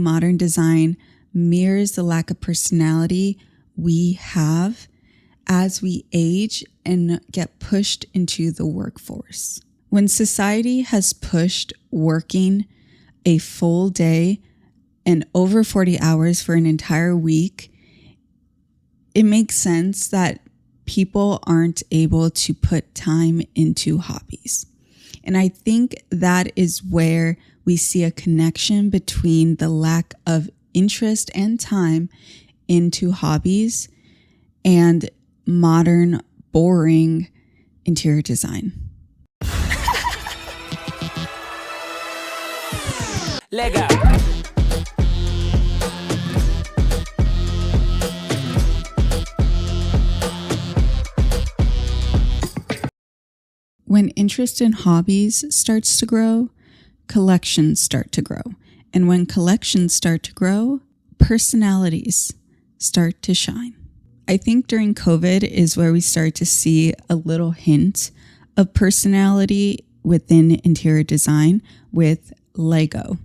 Modern design mirrors the lack of personality we have as we age and get pushed into the workforce. When society has pushed working a full day and over 40 hours for an entire week, it makes sense that people aren't able to put time into hobbies. And I think that is where we see a connection between the lack of interest and time into hobbies and modern, boring interior design. Lego. When interest in hobbies starts to grow, collections start to grow. And when collections start to grow, personalities start to shine. I think during COVID is where we start to see a little hint of personality within interior design with Lego.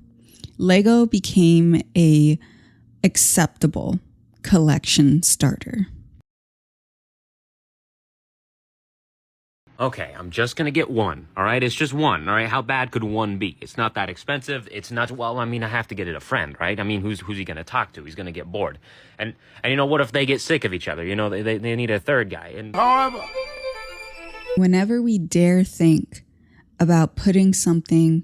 Lego became a acceptable collection starter. Okay, I'm just gonna get one, all right? It's just one, all right? How bad could one be? It's not that expensive. It's not, well, I mean, I have to get it a friend, right? I mean, who's he gonna talk to? He's gonna get bored. And you know, what if they get sick of each other? You know, they need a third guy. And whenever we dare think about putting something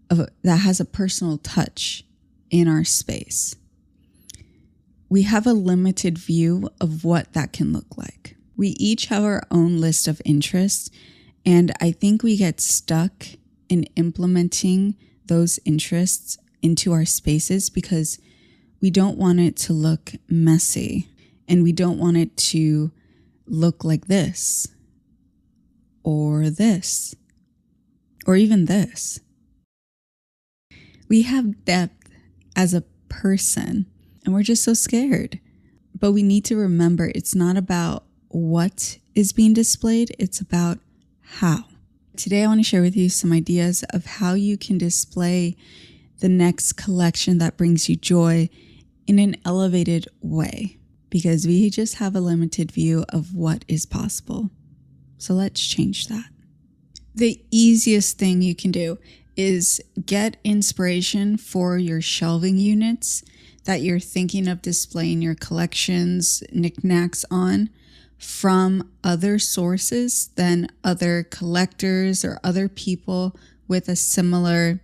that has a personal touch in our space, we have a limited view of what that can look like. We each have our own list of interests, and I think we get stuck in implementing those interests into our spaces because we don't want it to look messy, and we don't want it to look like this, or even this. We have depth as a person, and we're just so scared. But we need to remember it's not about what is being displayed, it's about how. Today I want to share with you some ideas of how you can display the next collection that brings you joy in an elevated way, because we just have a limited view of what is possible. So let's change that. The easiest thing you can do is get inspiration for your shelving units that you're thinking of displaying your collections, knickknacks on, from other sources than other collectors or other people with a similar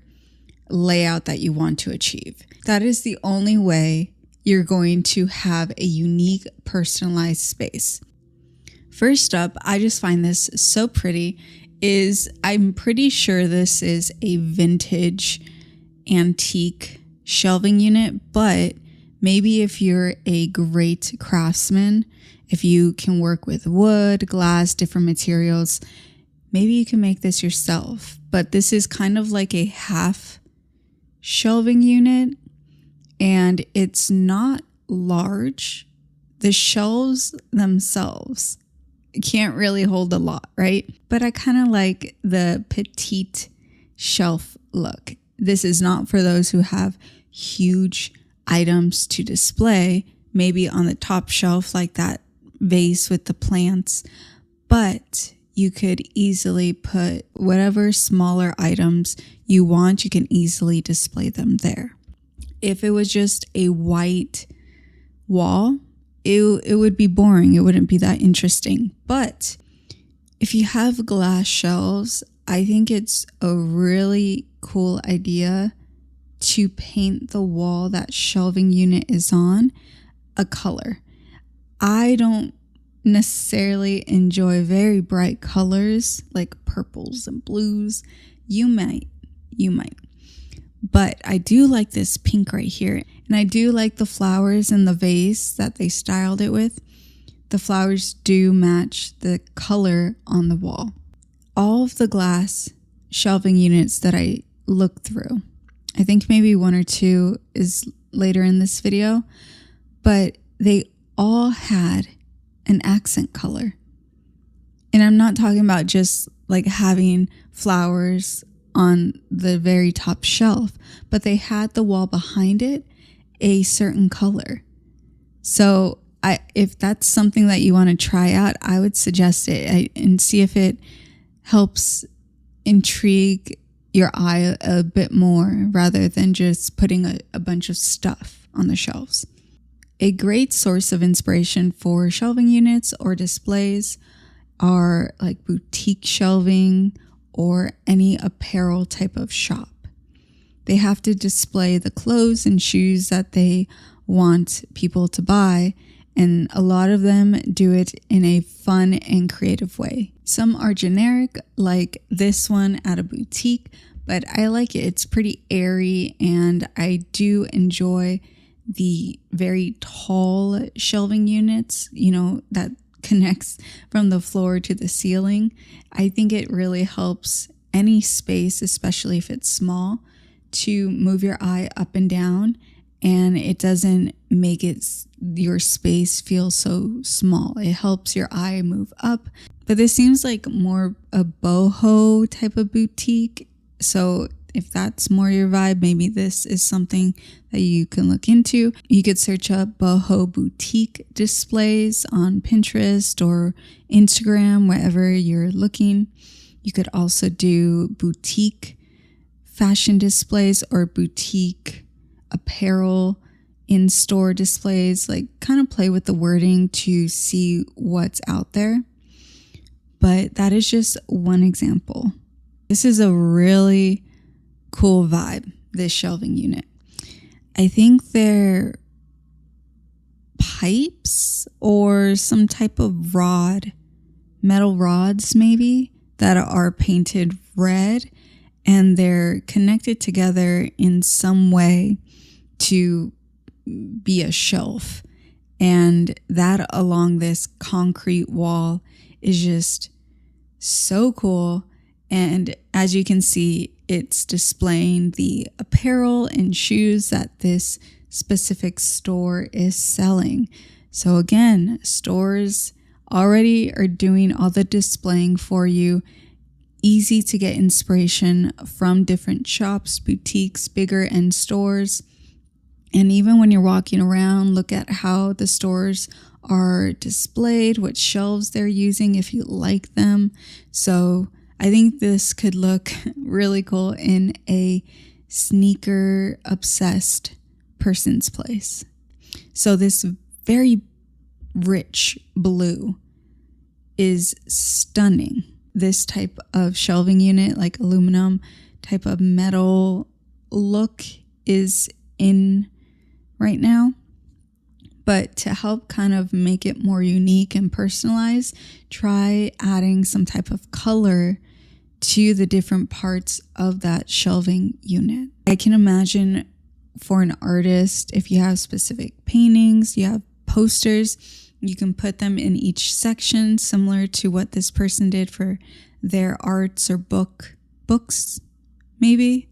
layout that you want to achieve. That is the only way you're going to have a unique, personalized space. First up, I just find this so pretty, I'm pretty sure this is a vintage antique shelving unit, but maybe if you're a great craftsman, if you can work with wood, glass, different materials, maybe you can make this yourself. But this is kind of like a half shelving unit, and it's not large. The shelves themselves can't really hold a lot, right? But I kind of like the petite shelf look. This is not for those who have huge items to display, maybe on the top shelf like that vase with the plants, but you could easily put whatever smaller items you want, you can easily display them there. If it was just a white wall, it would be boring. It wouldn't be that interesting. But if you have glass shelves, I think it's a really cool idea to paint the wall that shelving unit is on a color. I don't necessarily enjoy very bright colors like purples and blues. You might. But I do like this pink right here. And I do like the flowers in the vase that they styled it with. The flowers do match the color on the wall. All of the glass shelving units that I looked through, I think maybe one or two is later in this video, but they all had an accent color. And I'm not talking about just like having flowers on the very top shelf, but they had the wall behind it a certain color. So if that's something that you want to try out, I would suggest it and see if it helps intrigue your eye a bit more rather than just putting a bunch of stuff on the shelves. A great source of inspiration for shelving units or displays are like boutique shelving or any apparel type of shop. They have to display the clothes and shoes that they want people to buy, and a lot of them do it in a fun and creative way. Some are generic, like this one at a boutique, but I like it. It's pretty airy, and I do enjoy the very tall shelving units, that connects from the floor to the ceiling. I think it really helps any space, especially if it's small, to move your eye up and down, and it doesn't make your space feel so small. It helps your eye move up. But this seems like more a boho type of boutique. So if that's more your vibe, maybe this is something that you can look into. You could search up boho boutique displays on Pinterest or Instagram, wherever you're looking. You could also do boutique fashion displays or boutique apparel in-store displays, like kind of play with the wording to see what's out there. But that is just one example. This is a really cool vibe, this shelving unit. I think they're pipes or some type of metal rods maybe, that are painted red, and they're connected together in some way to be a shelf. And that along this concrete wall is just so cool. And as you can see, it's displaying the apparel and shoes that this specific store is selling. So again, stores already are doing all the displaying for you. Easy to get inspiration from different shops, boutiques, bigger end stores. And even when you're walking around, look at how the stores are displayed, what shelves they're using if you like them. So I think this could look really cool in a sneaker obsessed person's place. So this very rich blue is stunning. This type of shelving unit, like aluminum type of metal look, is in right now. But to help kind of make it more unique and personalized, try adding some type of color to the different parts of that shelving unit. I can imagine for an artist, if you have specific paintings, you have posters, you can put them in each section, similar to what this person did for their arts or books, maybe.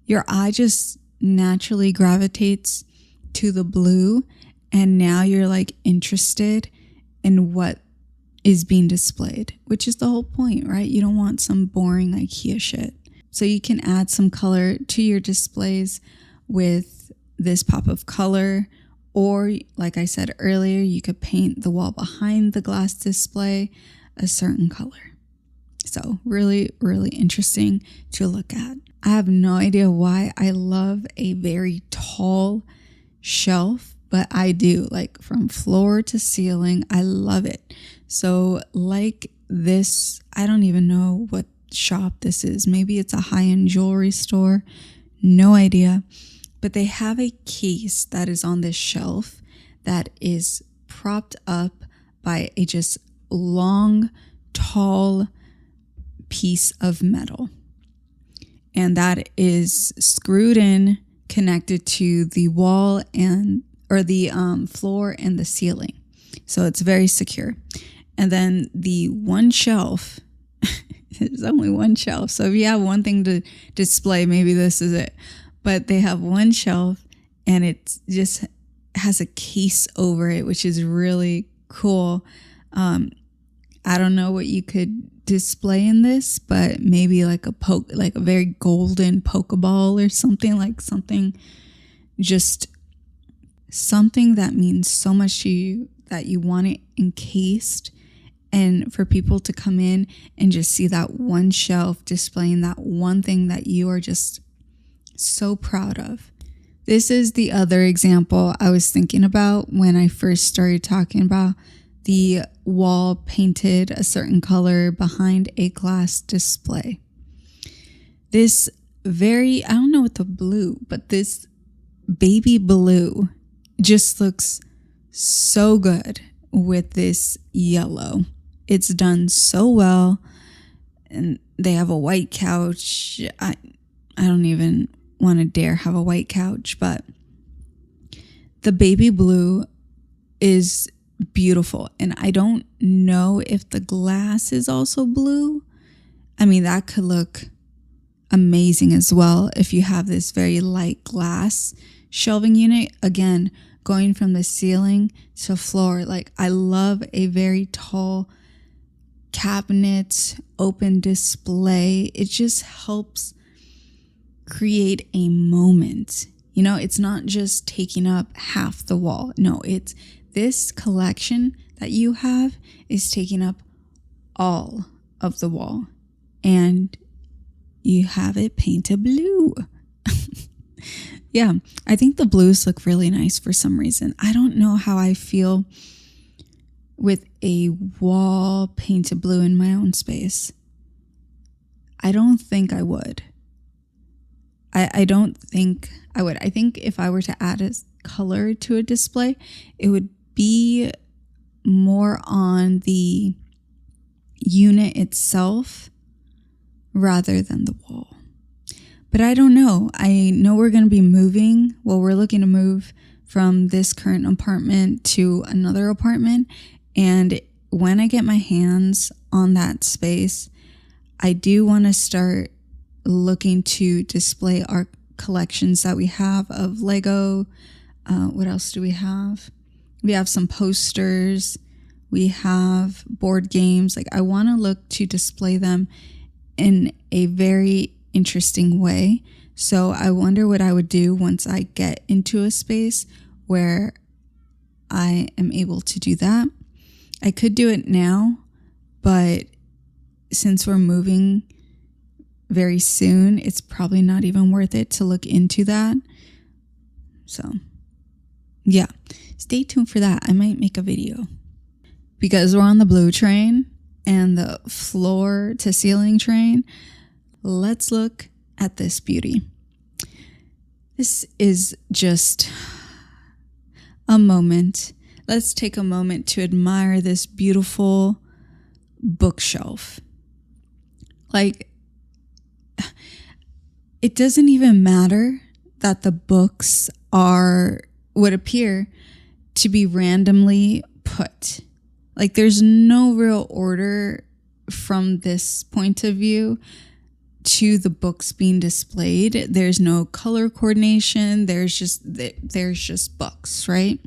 Your eye just naturally gravitates to the blue, and now you're like interested in what is being displayed, which is the whole point, right? You don't want some boring IKEA shit. So you can add some color to your displays with this pop of color, or like I said earlier, you could paint the wall behind the glass display a certain color. So really, really interesting to look at. I have no idea why I love a very tall shelf, but I do, like from floor to ceiling. I love it. So like this, I don't even know what shop this is. Maybe it's a high-end jewelry store. No idea. But they have a case that is on this shelf that is propped up by a just long, tall piece of metal. And that is screwed in, connected to the wall or the floor and the ceiling. So it's very secure. And then the one shelf, there's only one shelf. So if you have one thing to display, maybe this is it. But they have one shelf and it just has a case over it, which is really cool. I don't know what you could display in this, but maybe like like a very golden Pokeball or something, like just something that means so much to you that you want it encased, and for people to come in and just see that one shelf displaying that one thing that you are just so proud of. This is the other example I was thinking about when I first started talking about the wall painted a certain color behind a glass display. This I don't know what the blue, but this baby blue just looks so good with this yellow. It's done so well. And they have a white couch. I don't even want to dare have a white couch, but the baby blue is beautiful. And I don't know if the glass is also blue. I mean, that could look amazing as well if you have this very light glass shelving unit. Again, going from the ceiling to floor. Like, I love a very tall cabinet, open display. It just helps create a moment. You know, it's not just taking up half the wall. No, it's this collection that you have is taking up all of the wall, and you have it painted blue. Yeah, I think the blues look really nice for some reason. I don't know how I feel with a wall painted blue in my own space. I don't think I would. I don't think I would. I think if I were to add a color to a display, it would be more on the unit itself rather than the wall. But I don't know. I know we're going to be moving. Well, we're looking to move from this current apartment to another apartment. And when I get my hands on that space, I do want to start looking to display our collections that we have of Lego. What else do we have? We have some posters. We have board games. Like, I want to look to display them in a very interesting way. So I wonder what I would do once I get into a space where I am able to do that. I could do it now, but since we're moving very soon, it's probably not even worth it to look into that. So yeah, stay tuned for that. I might make a video. Because we're on the blue train and the floor to ceiling train, let's look at this beauty. This is just a moment. Let's take a moment to admire this beautiful bookshelf. Like, it doesn't even matter that the books would appear to be randomly put. Like, there's no real order from this point of view to the books being displayed. There's no color coordination. There's just books, right?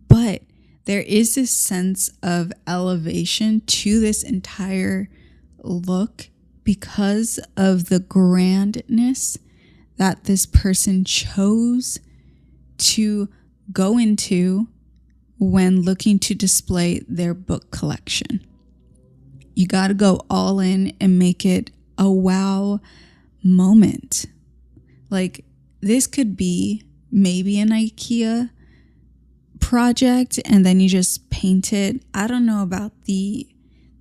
But there is this sense of elevation to this entire look because of the grandness that this person chose to go into when looking to display their book collection. You got to go all in and make it a wow moment. Like, this could be maybe an IKEA project and then you just paint it. I don't know about the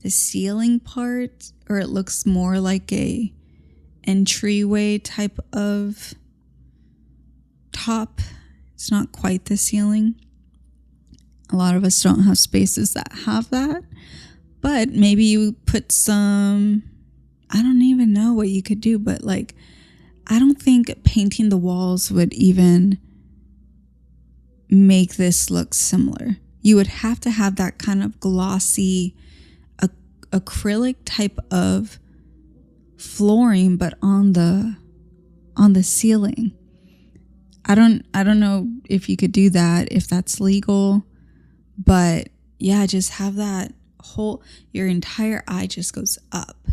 ceiling part, or it looks more like a entryway type of top. It's not quite the ceiling. A lot of us don't have spaces that have that, but maybe you put some, I don't even know what you could do, but like, I don't think painting the walls would even make this look similar. You would have to have that kind of glossy acrylic type of flooring, but on the ceiling. I don't know if you could do that, if that's legal, but yeah, just have that your entire eye just goes up.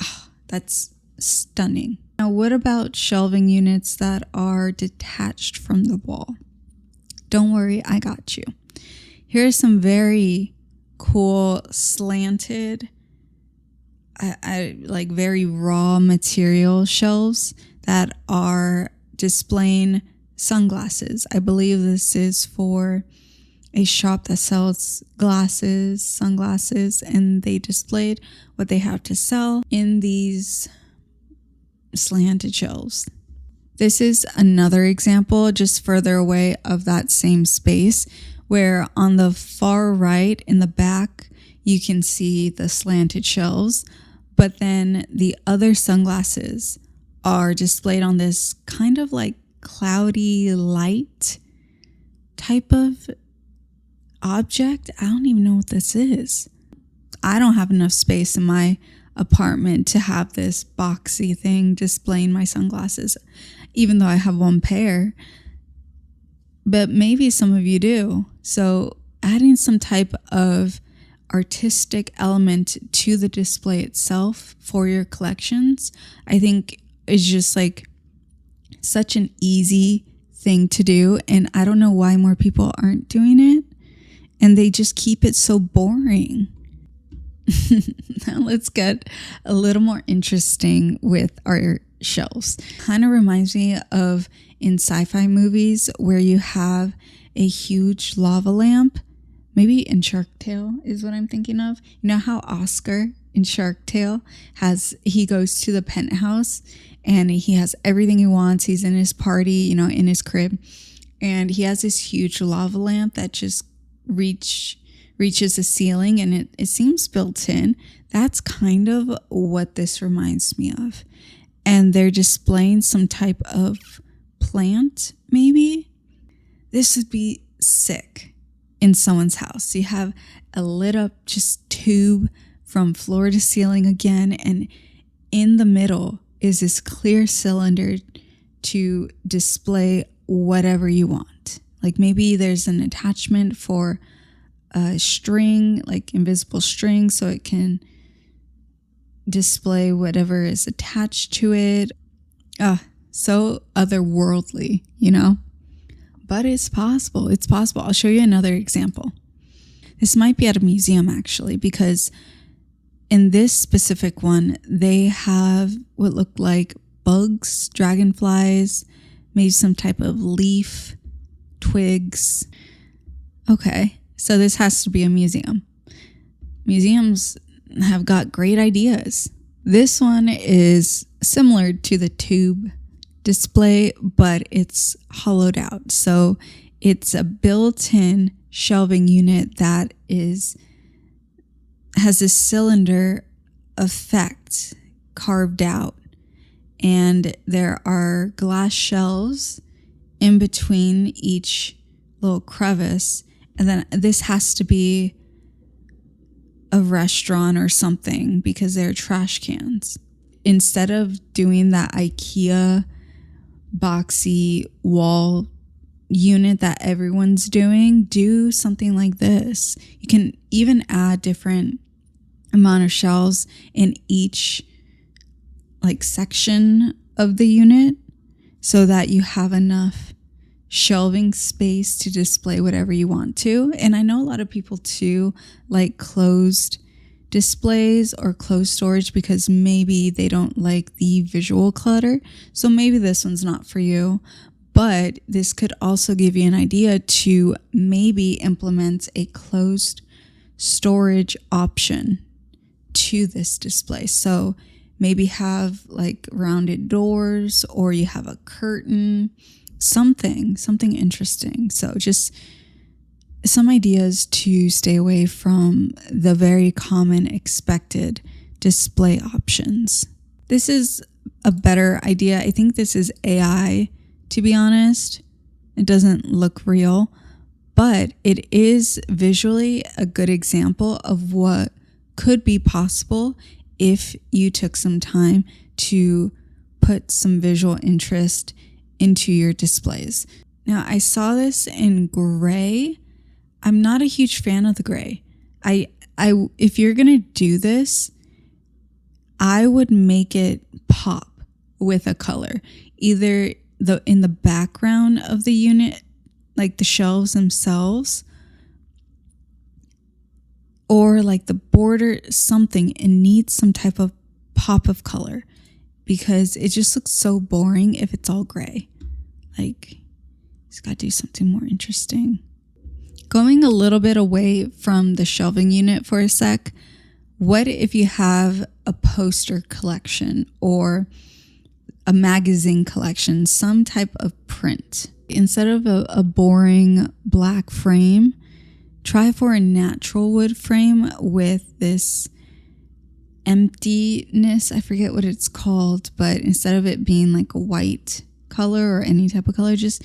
Oh, that's stunning. Now, what about shelving units that are detached from the wall? Don't worry, I got you. Here are some very cool slanted, I like very raw material shelves that are displaying sunglasses. I believe this is for a shop that sells glasses, sunglasses, and they displayed what they have to sell in these slanted shelves. This is another example just further away of that same space, where on the far right in the back, you can see the slanted shelves, but then the other sunglasses are displayed on this kind of like cloudy light type of object. I don't even know what this is. I don't have enough space in my apartment to have this boxy thing displaying my sunglasses, even though I have one pair. But maybe some of you do. So adding some type of artistic element to the display itself for your collections, I think is just like such an easy thing to do. And I don't know why more people aren't doing it. And they just keep it so boring. Now let's get a little more interesting with our shelves. Kind of reminds me of in sci-fi movies where you have a huge lava lamp. Maybe in Shark Tale is what I'm thinking of. You know how Oscar in Shark Tale he goes to the penthouse and he has everything he wants. He's in his party, in his crib, and he has this huge lava lamp that just reaches the ceiling, and it seems built in. That's kind of what this reminds me of. And they're displaying some type of plant, maybe. This would be sick in someone's house. You have a lit up just tube from floor to ceiling again, and in the middle is this clear cylinder to display whatever you want. Like maybe there's an attachment for a string, like invisible string, so it can display whatever is attached to it. So otherworldly, But it's possible. It's possible. I'll show you another example. This might be at a museum, actually, because in this specific one, they have what look like bugs, dragonflies, maybe some type of leaf, twigs. Okay, so this has to be a museum. Museums have got great ideas. This one is similar to the tube display, but it's hollowed out. So it's a built-in shelving unit that has this cylinder effect carved out. And there are glass shelves in between each little crevice. And then this has to be a restaurant or something because they're trash cans. Instead of doing that IKEA boxy wall unit that everyone's doing, do something like this. You can even add different amount of shelves in each section of the unit so that you have enough shelving space to display whatever you want to. And I know a lot of people too like closed displays or closed storage because maybe they don't like the visual clutter. So maybe this one's not for you, but this could also give you an idea to maybe implement a closed storage option to this display. So maybe have rounded doors, or you have a curtain, something interesting. So just some ideas to stay away from the very common expected display options. This is a better idea. I think this is AI, to be honest. It doesn't look real, but it is visually a good example of what could be possible if you took some time to put some visual interest into your displays. Now, I saw this in gray. I'm not a huge fan of the gray. If you're going to do this, I would make it pop with a color, either in the background of the unit, like the shelves themselves, or like the border, something. It needs some type of pop of color because it just looks so boring if it's all gray. Like, it's got to do something more interesting. Going a little bit away from the shelving unit for a sec, what if you have a poster collection or a magazine collection, some type of print? Instead of a boring black frame, try for a natural wood frame with this emptiness. I forget what it's called, but instead of it being like a white color or any type of color, just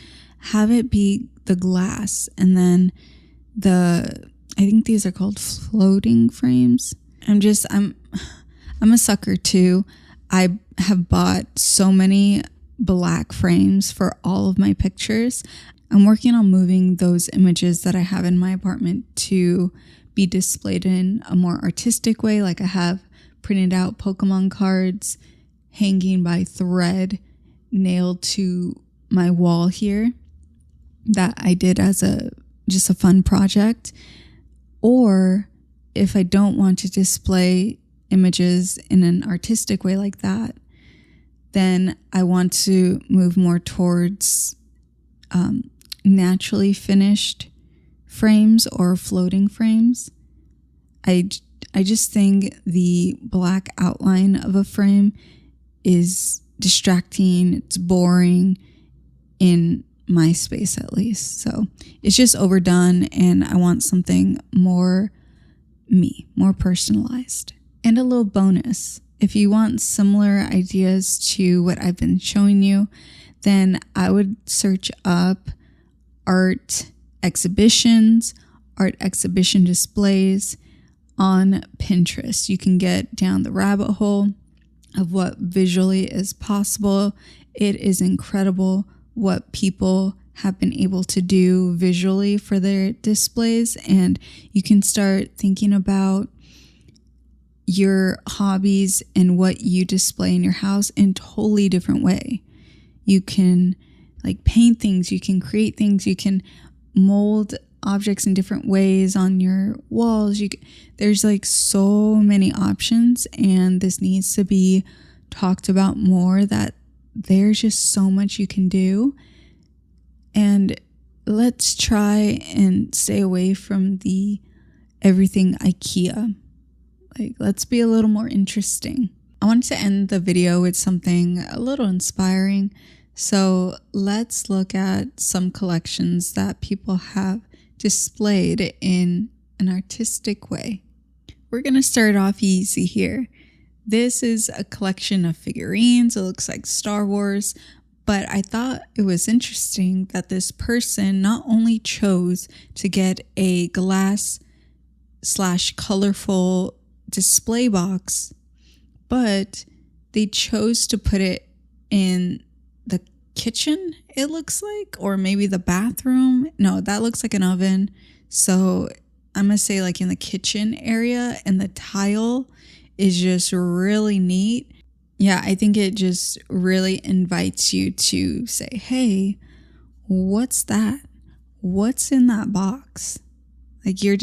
have it be the glass. And then I think these are called floating frames. I'm a sucker too. I have bought so many black frames for all of my pictures. I'm working on moving those images that I have in my apartment to be displayed in a more artistic way. Like I have printed out Pokemon cards hanging by thread nailed to my wall here that I did as just a fun project. Or if I don't want to display images in an artistic way like that, then I want to move more towards naturally finished frames or floating frames. I just think the black outline of a frame is distracting, it's boring in my space at least. So it's just overdone and I want something more me, more personalized. And a little bonus, if you want similar ideas to what I've been showing you, then I would search up art exhibitions, art exhibition displays on Pinterest. You can get down the rabbit hole of what visually is possible. It is incredible what people have been able to do visually for their displays, and you can start thinking about your hobbies and what you display in your house in a totally different way. You can like paint things, you can create things, you can mold objects in different ways on your walls. There's like so many options, and this needs to be talked about more, that there's just so much you can do. And let's try and stay away from the everything IKEA. Like, let's be a little more interesting. I wanted to end the video with something a little inspiring. So let's look at some collections that people have displayed in an artistic way. We're going to start off easy here. This is a collection of figurines. It looks like Star Wars, but I thought it was interesting that this person not only chose to get a glass/colorful display box, but they chose to put it in the kitchen, it looks like, or maybe the bathroom. No, that looks like an oven. So I'm going to say like in the kitchen area, and the tile is just really neat. Yeah, I think it just really invites you to say, hey, what's that? What's in that box? Like your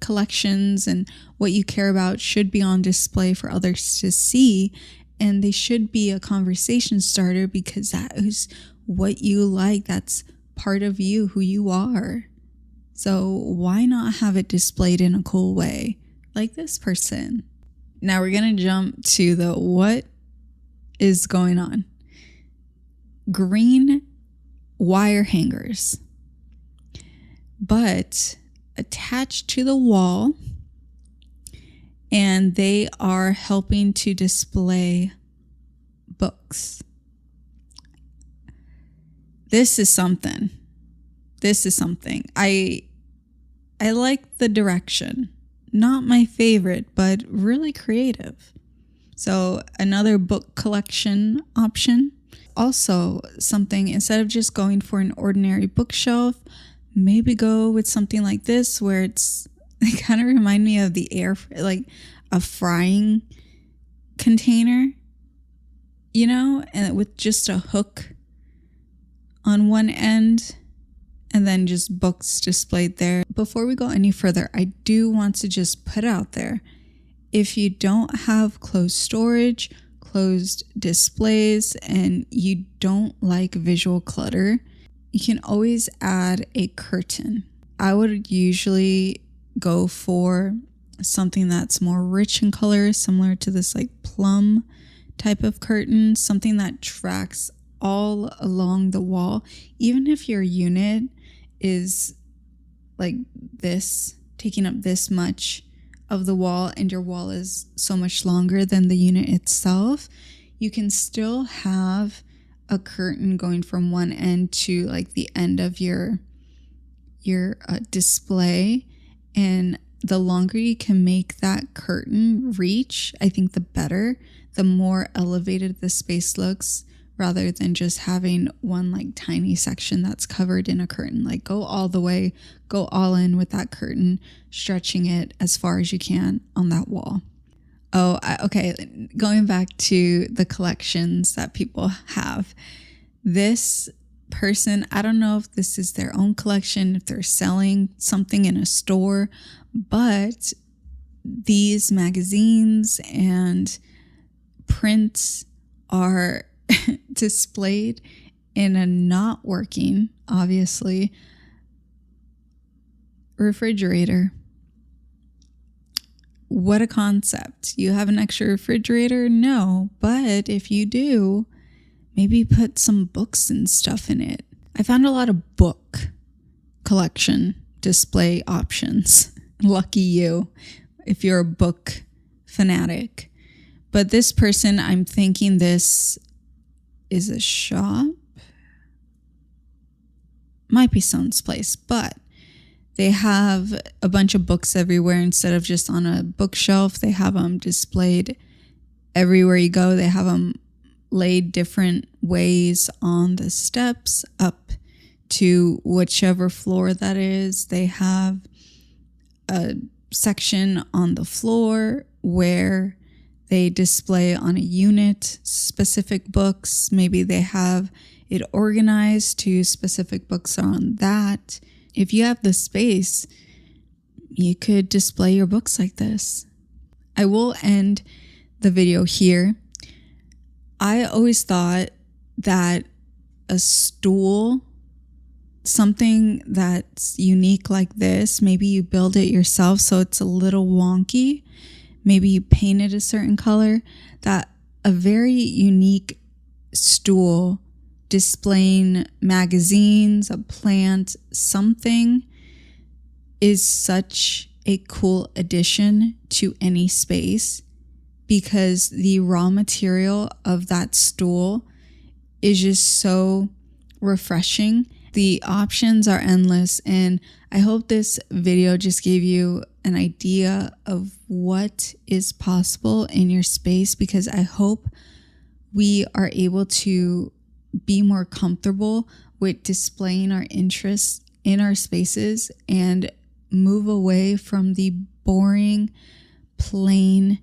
collections and what you care about should be on display for others to see. And they should be a conversation starter, because that is what you like. That's part of you, who you are. So why not have it displayed in a cool way like this person? Now we're going to jump to the what is going on. Green wire hangers, but attached to the wall, and they are helping to display books. This is something. I like the direction. Not my favorite, but really creative. So another book collection option. Also something, instead of just going for an ordinary bookshelf, maybe go with something like this where they kind of remind me of the like a frying container, and with just a hook on one end and then just books displayed there. Before we go any further, I do want to just put out there, if you don't have closed storage, closed displays, and you don't like visual clutter, you can always add a curtain. I would usually go for something that's more rich in color, similar to this like plum type of curtain, something that tracks all along the wall. Even if your unit is like this, taking up this much of the wall, and your wall is so much longer than the unit itself, you can still have a curtain going from one end to like the end of your display. And the longer you can make that curtain reach, I think the better, the more elevated the space looks, rather than just having one like tiny section that's covered in a curtain. Like go all the way, go all in with that curtain, stretching it as far as you can on that wall. Okay, going back to the collections that people have. This person, I don't know if this is their own collection, if they're selling something in a store, but these magazines and prints are displayed in a not working, obviously, refrigerator. What a concept. You have an extra refrigerator? No, but if you do, maybe put some books and stuff in it. I found a lot of book collection display options. Lucky you if you're a book fanatic. But this person, I'm thinking this is a shop. Might be someone's place, but they have a bunch of books everywhere. Instead of just on a bookshelf, they have them displayed everywhere you go. They have them laid different ways on the steps up to whichever floor that is. They have a section on the floor where they display on a unit specific books. Maybe they have it organized to specific books on that. If you have the space, you could display your books like this. I will end the video here. I always thought that a stool, something that's unique like this, maybe you build it yourself so it's a little wonky, maybe you paint it a certain color, that a very unique stool displaying magazines, a plant, something is such a cool addition to any space, because the raw material of that stool is just so refreshing. The options are endless, and I hope this video just gave you an idea of what is possible in your space, because I hope we are able to be more comfortable with displaying our interests in our spaces and move away from the boring, plain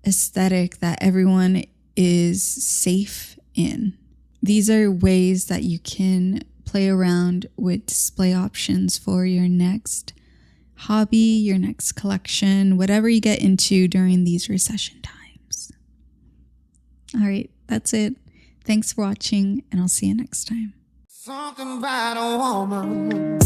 aesthetic that everyone is safe in. These are ways that you can play around with display options for your next hobby, your next collection, whatever you get into during these recession times. All right, that's it. Thanks for watching, and I'll see you next time. Something about a woman